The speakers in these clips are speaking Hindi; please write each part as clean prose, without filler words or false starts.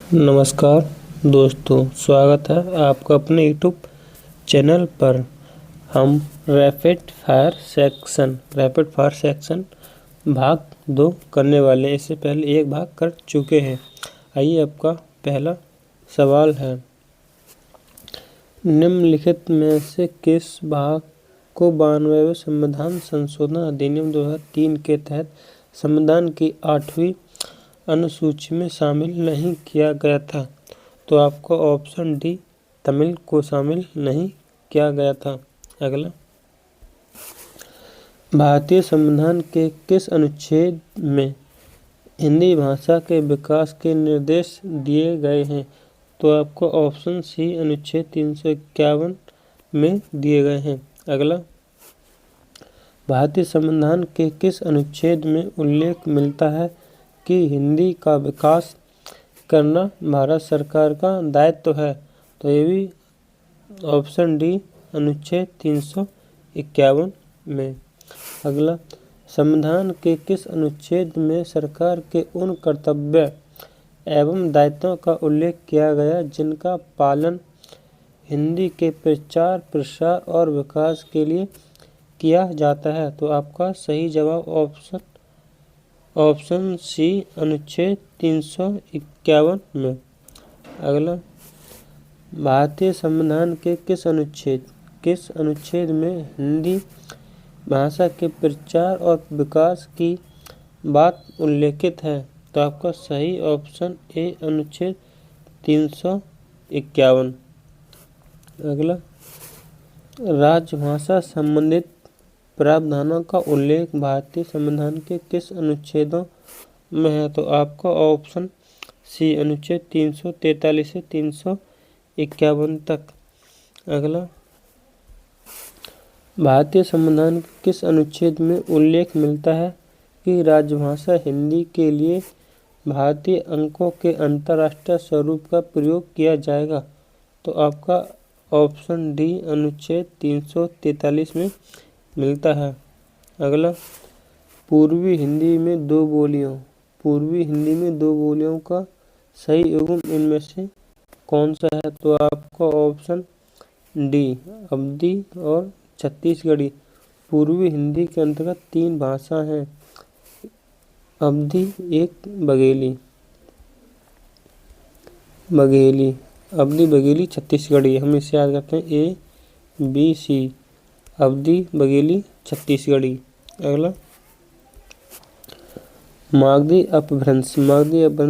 नमस्कार दोस्तों, स्वागत है आपका अपने यूट्यूब चैनल पर। हम रैपिड फायर सेक्शन भाग 2 करने वाले हैं। इससे पहले एक भाग कर चुके हैं। आइए, आपका पहला सवाल है, निम्नलिखित में से किस भाग को 92वें संविधान संशोधन अधिनियम 2003 के तहत संविधान की 8वीं अनुसूची में शामिल नहीं किया गया था? तो आपको ऑप्शन डी, तमिल को शामिल नहीं किया गया था। अगला, भारतीय संविधान के किस अनुच्छेद में हिंदी भाषा के विकास के निर्देश दिए गए हैं? तो आपको ऑप्शन सी, अनुच्छेद 351 में दिए गए हैं। अगला, भारतीय संविधान के किस अनुच्छेद में उल्लेख मिलता है कि हिंदी का विकास करना भारत सरकार का दायित्व है? तो ये भी ऑप्शन डी, अनुच्छेद 351 में। अगला, संविधान के किस अनुच्छेद में सरकार के उन कर्तव्य एवं दायित्वों का उल्लेख किया गया जिनका पालन हिंदी के प्रचार, प्रसार और विकास के लिए किया जाता है? तो आपका सही जवाब ऑप्शन सी, अनुच्छेद 351 में। अगला, भारतीय संविधान के किस अनुच्छेद में हिंदी भाषा के प्रचार और विकास की बात उल्लेखित है? तो आपका सही ऑप्शन ए, अनुच्छेद 351। अगला, राजभाषा संबंधित प्रावधानों का उल्लेख भारतीय संविधान के किस अनुच्छेदों में है? तो आपका ऑप्शन सी, अनुच्छेद 343 से 351 तक। अगला, भारतीय संविधान के किस अनुच्छेद में उल्लेख मिलता है कि राजभाषा हिंदी के लिए भारतीय अंकों के अंतर्राष्ट्रीय स्वरूप का प्रयोग किया जाएगा? तो आपका ऑप्शन डी, अनुच्छेद 343 में मिलता है। अगला, पूर्वी हिंदी में दो बोलियों का सही युग्म इनमें से कौन सा है? तो आपका ऑप्शन डी, अवधी और छत्तीसगढ़ी। पूर्वी हिंदी के अंतर्गत 3 भाषा हैं, अवधी, एक बघेली, छत्तीसगढ़ी। हम इसे याद करते हैं ए, बी, सी, अवधी, बघेली, छत्तीसगढ़ी। अगला, मागधी अपभ्रंश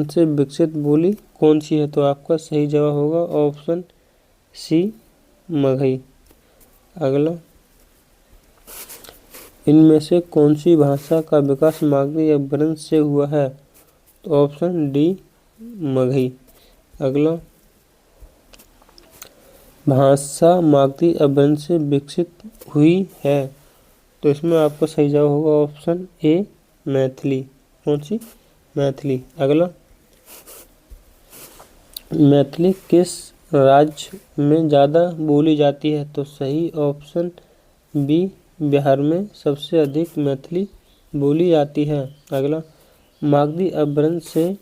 से विकसित बोली कौन सी है? तो आपका सही जवाब होगा ऑप्शन सी, मगही। अगला, इनमें से कौन सी भाषा का विकास मागधी अपभ्रंश से हुआ है? तो ऑप्शन डी, मगही। अगला, भाषा मागधी अपभ्रंश से विकसित हुई है, तो इसमें आपका सही जवाब होगा ऑप्शन ए, मैथिली। कौन सी? मैथिली। अगला, मैथिली किस राज्य में ज़्यादा बोली जाती है? तो सही ऑप्शन बी, बिहार में सबसे अधिक मैथिली बोली जाती है। अगला, मागधी अपभ्रंश से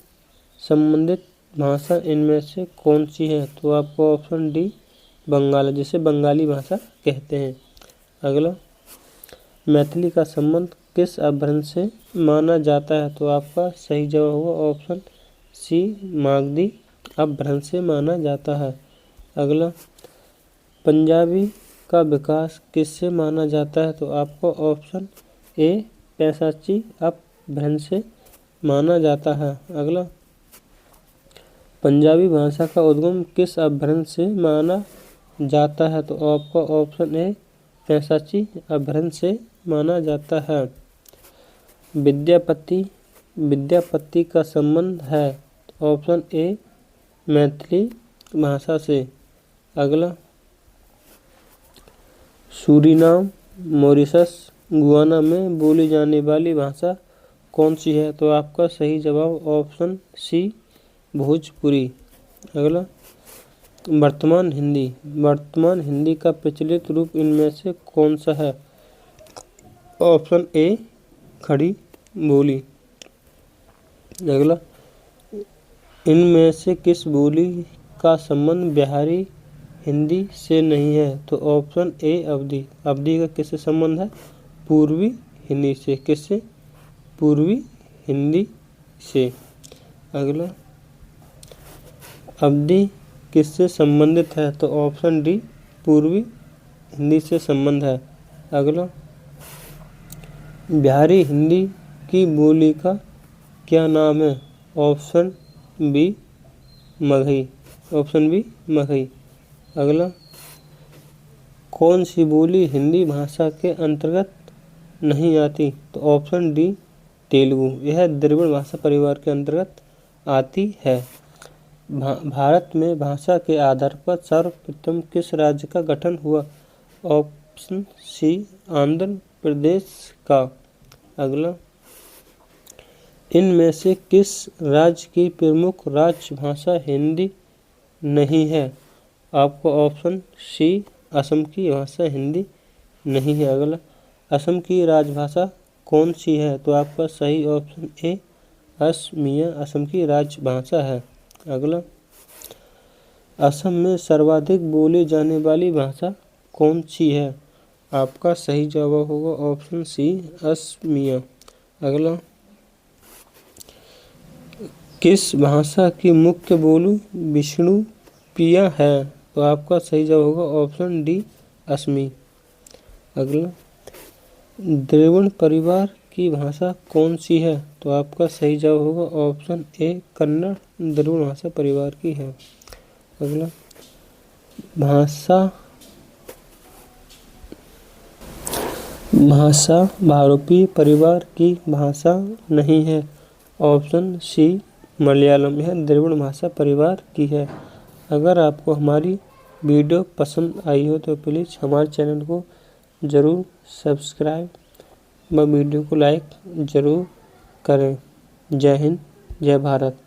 संबंधित भाषा इनमें से कौन सी है? तो आपको ऑप्शन डी, बंगाली, जिसे बंगाली भाषा कहते हैं। अगला, मैथिली का संबंध किस अपभ्रंश से माना जाता है? तो आपका सही जवाब होगा ऑप्शन सी, मागधी अपभ्रंश से माना जाता है। अगला, पंजाबी का विकास किससे माना जाता है? तो आपको ऑप्शन ए, पैशाची अपभ्रंश से माना जाता है। अगला, पंजाबी भाषा का उद्गम किस अपभ्रंश से माना जाता है? तो आपका ऑप्शन ए, पैशाची अपभ्रंश से माना जाता है। विद्यापति का संबंध है? तो ऑप्शन ए, मैथिली भाषा से। अगला, सूरीनाम, मॉरिशस, गुयाना में बोली जाने वाली भाषा कौन सी है? तो आपका सही जवाब ऑप्शन सी, भोजपुरी। अगला, वर्तमान हिंदी का प्रचलित रूप इनमें से कौन सा है? ऑप्शन ए, खड़ी बोली। अगला, इनमें से किस बोली का संबंध बिहारी हिंदी से नहीं है? तो ऑप्शन ए अवधी। अवधी का किससे संबंध है? पूर्वी हिंदी से। किससे? पूर्वी हिंदी से। अगला, अवधी किससे संबंधित है? तो ऑप्शन डी पूर्वी हिंदी से संबंध है। अगला, बिहारी हिंदी की बोली का क्या नाम है? Option B Magahi. Option B Magahi. अगला, कौन सी बोली हिंदी भाषा के अंतर्गत नहीं आती? तो ऑप्शन डी तेलुगु। यह द्रविड़ भाषा परिवार के अंतर्गत आती है। भारत में भाषा के आधार पर सर्वप्रथम किस राज्य का गठन हुआ? ऑप्शन सी आंध्र प्रदेश का। अगला, इनमें से किस राज्य की प्रमुख राजभाषा हिंदी नहीं है? आपको ऑप्शन सी असम की भाषा हिंदी नहीं है। अगला, असम की राजभाषा कौन सी है? तो आपका सही ऑप्शन ए असमिया असम की राजभाषा है। अगला, असम में सर्वाधिक बोली जाने वाली भाषा कौन सी है? आपका सही जवाब होगा ऑप्शन सी असमिया। अगला, किस भाषा की मुख्य बोली विष्णुप्रिया है? तो आपका सही जवाब होगा ऑप्शन डी असमी। अगला, द्रविड़ परिवार की भाषा कौन सी है? तो आपका सही जवाब होगा ऑप्शन ए कन्नड़ द्रविड़ भाषा परिवार की है। अगला, भाषा भारोपी परिवार की भाषा नहीं है। Option C Malayalam. यह द्रविड़ भाषा परिवार की है। अगर आपको हमारी वीडियो पसंद आई हो तो प्लीज़ हमारे चैनल को ज़रूर सब्सक्राइब व वीडियो को लाइक ज़रूर करें। जय हिंद, जय भारत।